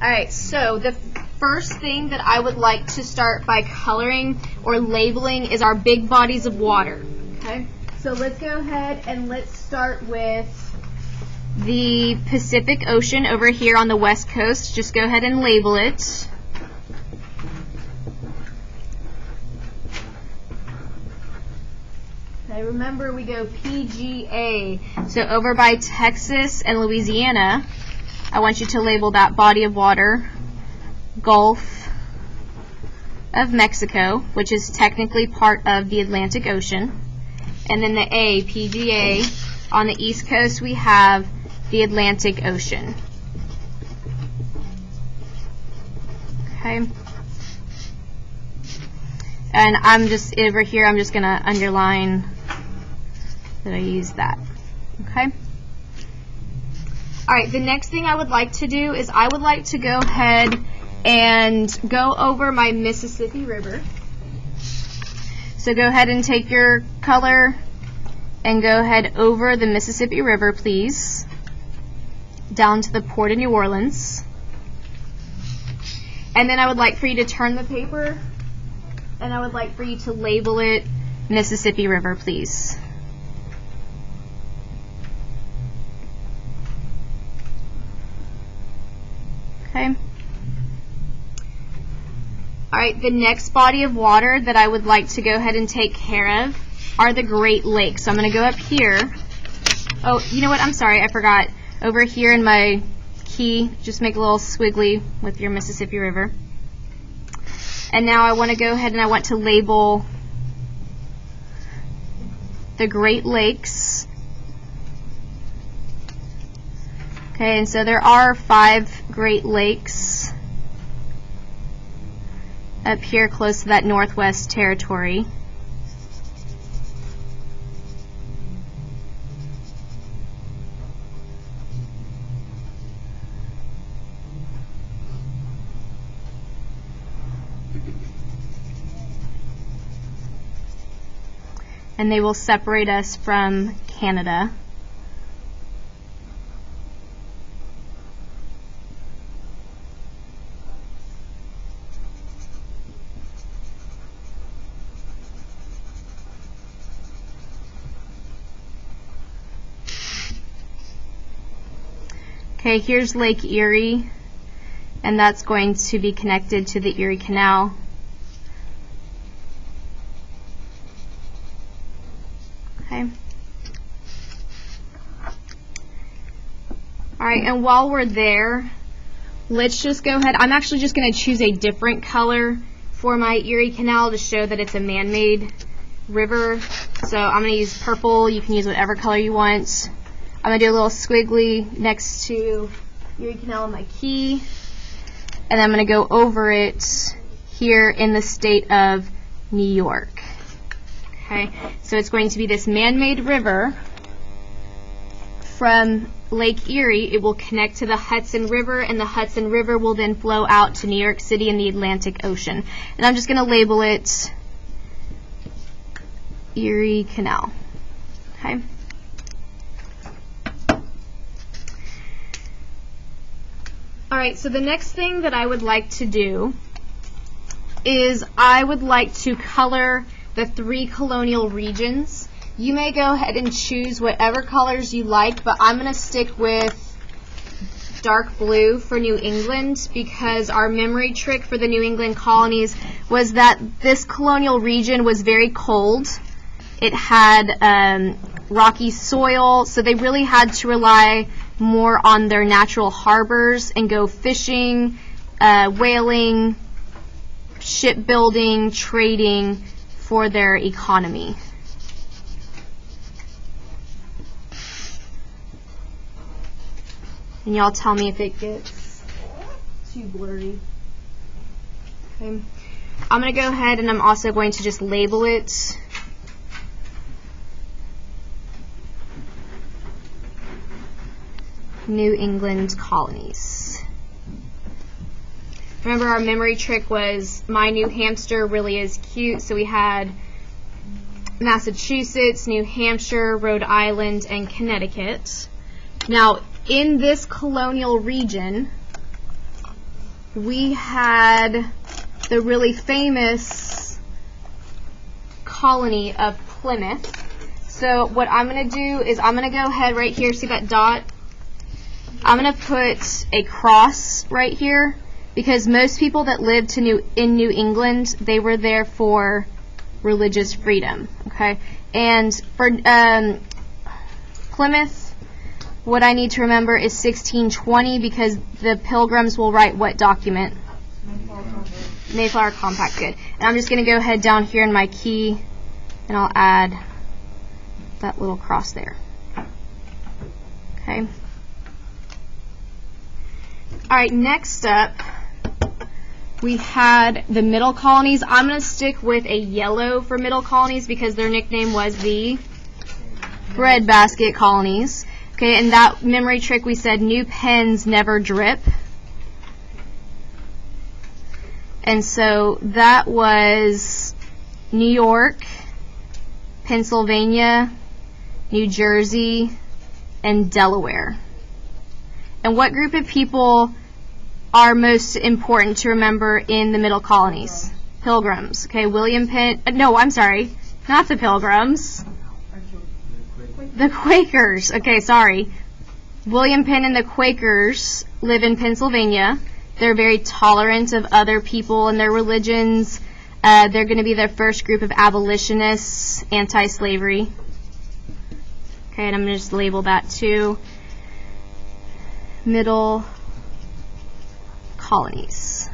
Alright, so the first thing that I would like to start by coloring or labeling is our big bodies of water. Okay, so let's go ahead and let's start with the Pacific Ocean over here on the west coast. Just go ahead and label it. Okay, remember we go PGA. So over by Texas and Louisiana, I want you to label that body of water Gulf of Mexico, which is technically part of the Atlantic Ocean. And then the A, PGA, on the East Coast we have the Atlantic Ocean. Okay. And I'm just, over here, I'm just going to underline that I use that. Okay. Alright, the next thing I would like to do is I would like to go ahead and go over my Mississippi River. So go ahead and take your color and go ahead over the Mississippi River, please, down to the Port of New Orleans. And then I would like for you to turn the paper, and I would like for you to label it Mississippi River, please. Okay. Alright, the next body of water that I would like to go ahead and take care of are the Great Lakes. So I'm going to go up here. Oh, you know what? I'm sorry, I forgot. Over here in my key, just make a little squiggly with your Mississippi River. And now I want to go ahead and I want to label the Great Lakes. Okay, and so there are 5 Great Lakes up here close to that Northwest Territory. And they will separate us from Canada. Okay, here's Lake Erie, and that's going to be connected to the Erie Canal. Okay. Alright, and while we're there, let's just go ahead. I'm actually just going to choose a different color for my Erie Canal to show that it's a man-made river. So I'm going to use purple. You can use whatever color you want. I'm going to do a little squiggly next to Erie Canal on my key. And I'm going to go over it here in the state of New York. Okay, so it's going to be this man-made river from Lake Erie. It will connect to the Hudson River, and the Hudson River will then flow out to New York City in the Atlantic Ocean. And I'm just going to label it Erie Canal. Okay. Alright, so the next thing that I would like to do is I would like to color the 3 colonial regions. You may go ahead and choose whatever colors you like, but I'm going to stick with dark blue for New England because our memory trick for the New England colonies was that this colonial region was very cold. It had rocky soil, so they really had to rely more on their natural harbors and go fishing, whaling, shipbuilding, trading for their economy. And y'all tell me if it gets too blurry. Okay. I'm going to go ahead and I'm also going to just label it New England Colonies. Remember, our memory trick was my new hamster really is cute, so we had Massachusetts, New Hampshire, Rhode Island, and Connecticut. Now, in this colonial region, we had the really famous colony of Plymouth. So what I'm going to do is I'm going to go ahead right here, see that dot? I'm going to put a cross right here because most people that lived in New England, they were there for religious freedom, okay? And for Plymouth, what I need to remember is 1620 because the Pilgrims will write what document? Mayflower Compact, good. And I'm just going to go ahead down here in my key and I'll add that little cross there. Okay. Alright, next up we had the Middle Colonies. I'm going to stick with a yellow for Middle Colonies because their nickname was the Breadbasket Colonies. Okay, and that memory trick we said new pens never drip. And so that was New York, Pennsylvania, New Jersey, and Delaware. And what group of people are most important to remember in the Middle Colonies? Pilgrims. Okay, William Penn. No, I'm sorry. Not the Pilgrims. The Quakers. Okay, sorry. William Penn and the Quakers live in Pennsylvania. They're very tolerant of other people and their religions. They're going to be the first group of abolitionists, anti-slavery. Okay, and I'm going to just label that too. Middle Colonies.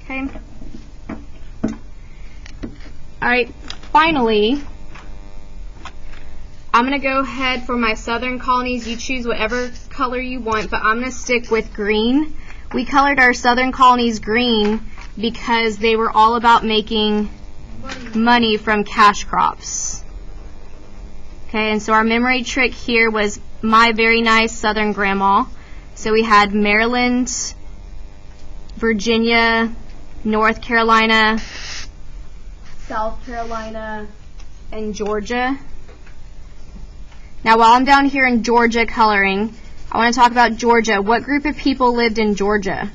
Okay. Alright, finally, I'm going to go ahead for my Southern Colonies. You choose whatever color you want, but I'm going to stick with green. We colored our Southern Colonies green because they were all about making money from cash crops. Okay, and so our memory trick here was my very nice Southern grandma. So we had Maryland, Virginia, North Carolina, South Carolina, and Georgia. Now while I'm down here in Georgia coloring, I want to talk about Georgia. What group of people lived in Georgia?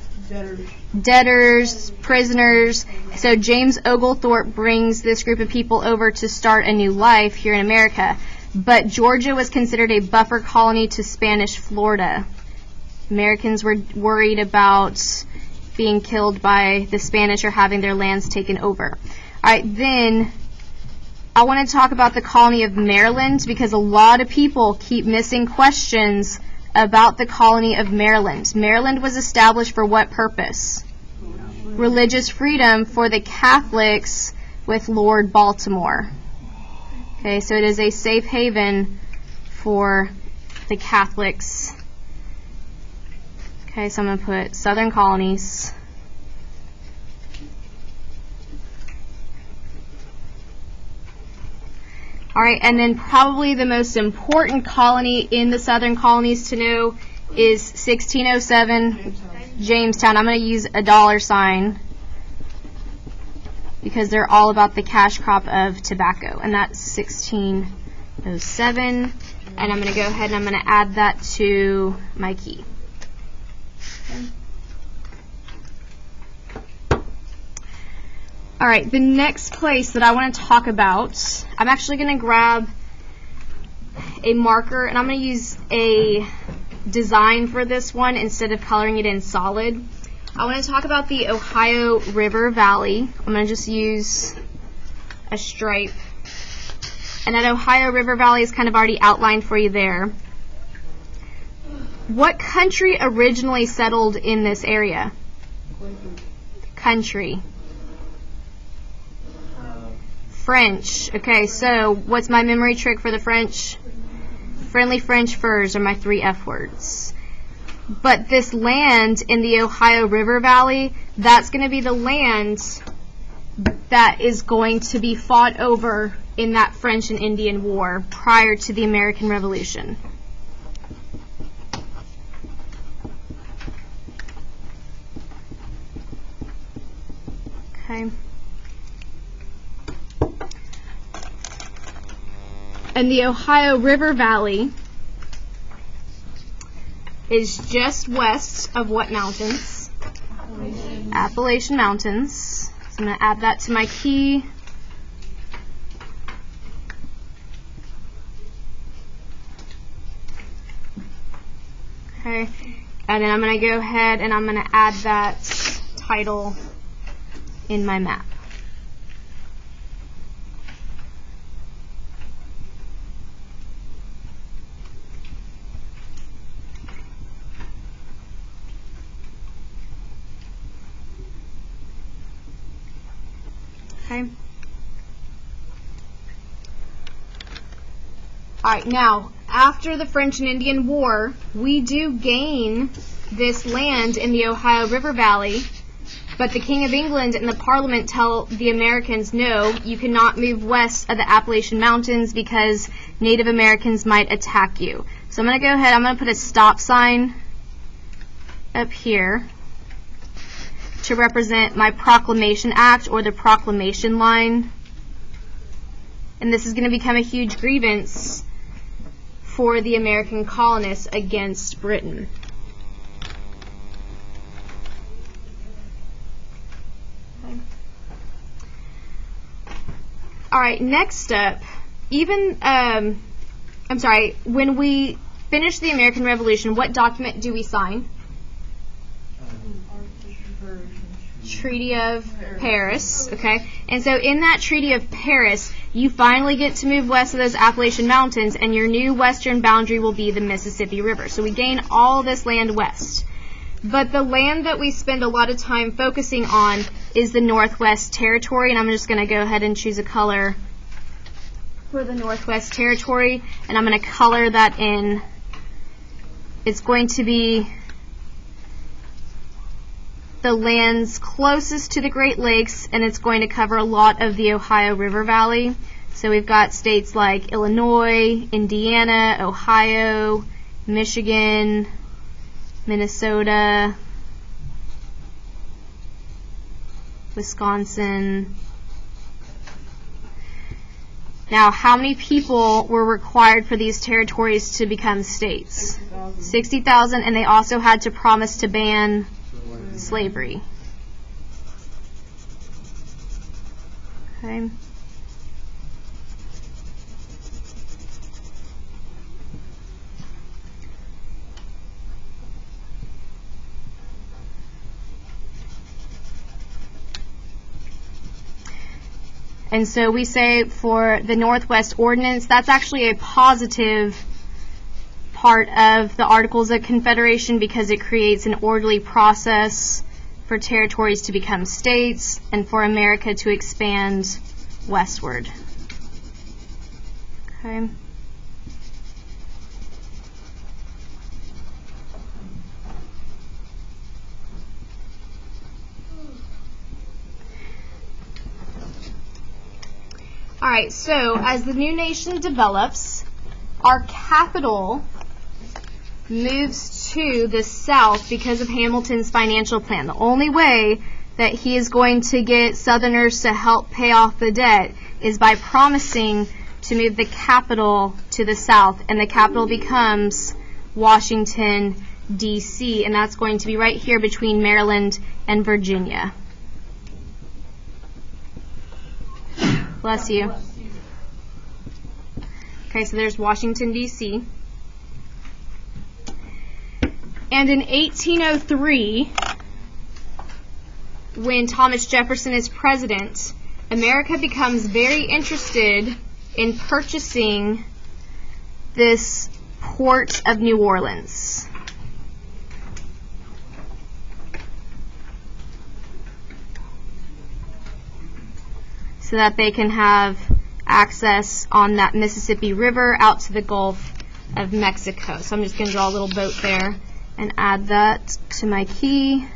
Debtors, prisoners. So James Oglethorpe brings this group of people over to start a new life here in America. But Georgia was considered a buffer colony to Spanish Florida. Americans were worried about being killed by the Spanish or having their lands taken over. Alright, then I want to talk about the colony of Maryland because a lot of people keep missing questions about the colony of Maryland. Maryland was established for what purpose? Religious freedom for the Catholics with Lord Baltimore. Okay, so it is a safe haven for the Catholics. Okay, so I'm going to put Southern Colonies. Alright, and then probably the most important colony in the Southern Colonies to know is 1607 Jamestown. I'm going to use a $sign because they're all about the cash crop of tobacco, and that's 1607. And I'm going to go ahead and I'm going to add that to my key. Alright, the next place that I want to talk about, I'm actually going to grab a marker and I'm going to use a design for this one instead of coloring it in solid. I want to talk about the Ohio River Valley. I'm going to just use a stripe. And that Ohio River Valley is kind of already outlined for you there. What country originally settled in this area? Country. French. Okay, so what's my memory trick for the French? Friendly French furs are my 3 F words. But this land in the Ohio River Valley, that's going to be the land that is going to be fought over in that French and Indian War prior to the American Revolution. Okay. And the Ohio River Valley is just west of what mountains? Appalachian Mountains. So I'm going to add that to my key. Okay, and then I'm going to go ahead and I'm going to add that title in my map. Okay. All right, now, after the French and Indian War, we do gain this land in the Ohio River Valley, but the King of England and the Parliament tell the Americans, no, you cannot move west of the Appalachian Mountains because Native Americans might attack you. So I'm going to go ahead, I'm going to put a stop sign up here to represent my Proclamation Act, or the Proclamation Line. And this is going to become a huge grievance for the American colonists against Britain. Okay. All right, next up, when we finish the American Revolution, what document do we sign? Treaty of Paris, okay? And so in that Treaty of Paris, you finally get to move west of those Appalachian Mountains, and your new western boundary will be the Mississippi River. So we gain all this land west. But the land that we spend a lot of time focusing on is the Northwest Territory, and I'm just going to go ahead and choose a color for the Northwest Territory, and I'm going to color that in. It's going to be the lands closest to the Great Lakes, and it's going to cover a lot of the Ohio River Valley. So we've got states like Illinois, Indiana, Ohio, Michigan, Minnesota, Wisconsin. Now, how many people were required for these territories to become states? 60,000, and they also had to promise to ban slavery. Okay. And so we say for the Northwest Ordinance, that's actually a positive part of the Articles of Confederation because it creates an orderly process for territories to become states and for America to expand westward. Okay. All right, so as the new nation develops, our capital moves to the south because of Hamilton's financial plan. The only way that he is going to get Southerners to help pay off the debt is by promising to move the capital to the south, and the capital becomes Washington, D.C., and that's going to be right here between Maryland and Virginia. Bless you. Okay, so there's Washington, D.C. And in 1803, when Thomas Jefferson is president, America becomes very interested in purchasing this port of New Orleans. So that they can have access on that Mississippi River out to the Gulf of Mexico. So I'm just going to draw a little boat there and add that to my key.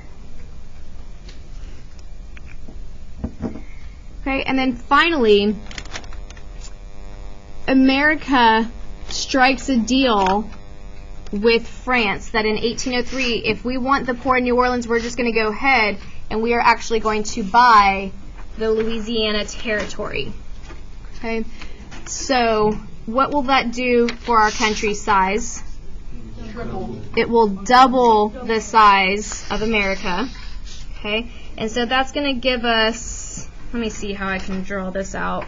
Okay, and then finally, America strikes a deal with France that in 1803, if we want the port of New Orleans, we're just going to go ahead and we are actually going to buy the Louisiana Territory. Okay, so what will that do for our country's size? It will double the size of America. Okay, and so that's going to give us, let me see how I can draw this out.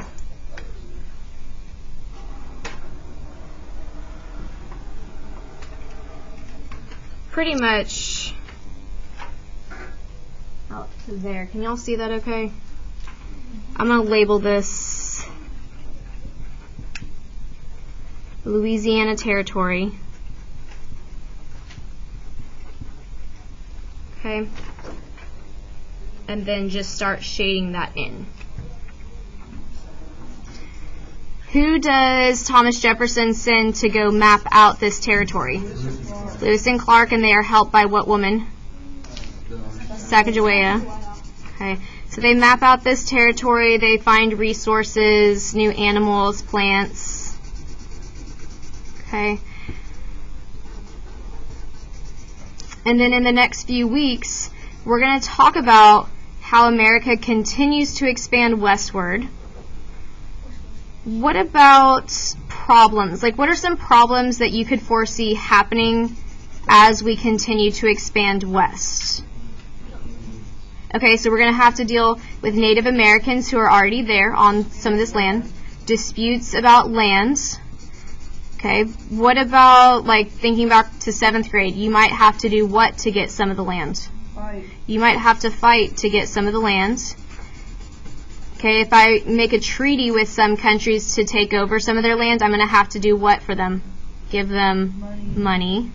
Pretty much out to there. Can y'all see that okay? I'm going to label this Louisiana Territory. Okay. And then just start shading that in. Who does Thomas Jefferson send to go map out this territory? Lewis and Clark, and they are helped by what woman? Sacagawea. Okay. So they map out this territory, they find resources, new animals, plants. Okay. And then in the next few weeks, we're going to talk about how America continues to expand westward. What about problems? Like, what are some problems that you could foresee happening as we continue to expand west? Okay, so we're going to have to deal with Native Americans who are already there on some of this land, disputes about land. Okay, what about, like, thinking back to 7th grade, you might have to do what to get some of the land? Fight. You might have to fight to get some of the land. Okay, if I make a treaty with some countries to take over some of their land, I'm going to have to do what for them? Give them money.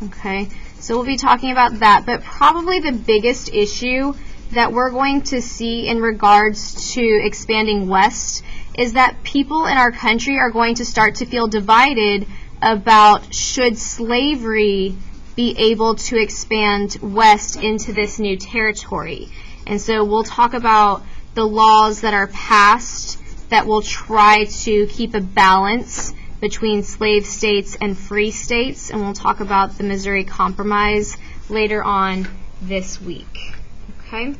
Okay, so we'll be talking about that. But probably the biggest issue that we're going to see in regards to expanding west is that people in our country are going to start to feel divided about should slavery be able to expand west into this new territory. And so we'll talk about the laws that are passed that will try to keep a balance between slave states and free states, and we'll talk about the Missouri Compromise later on this week. Okay?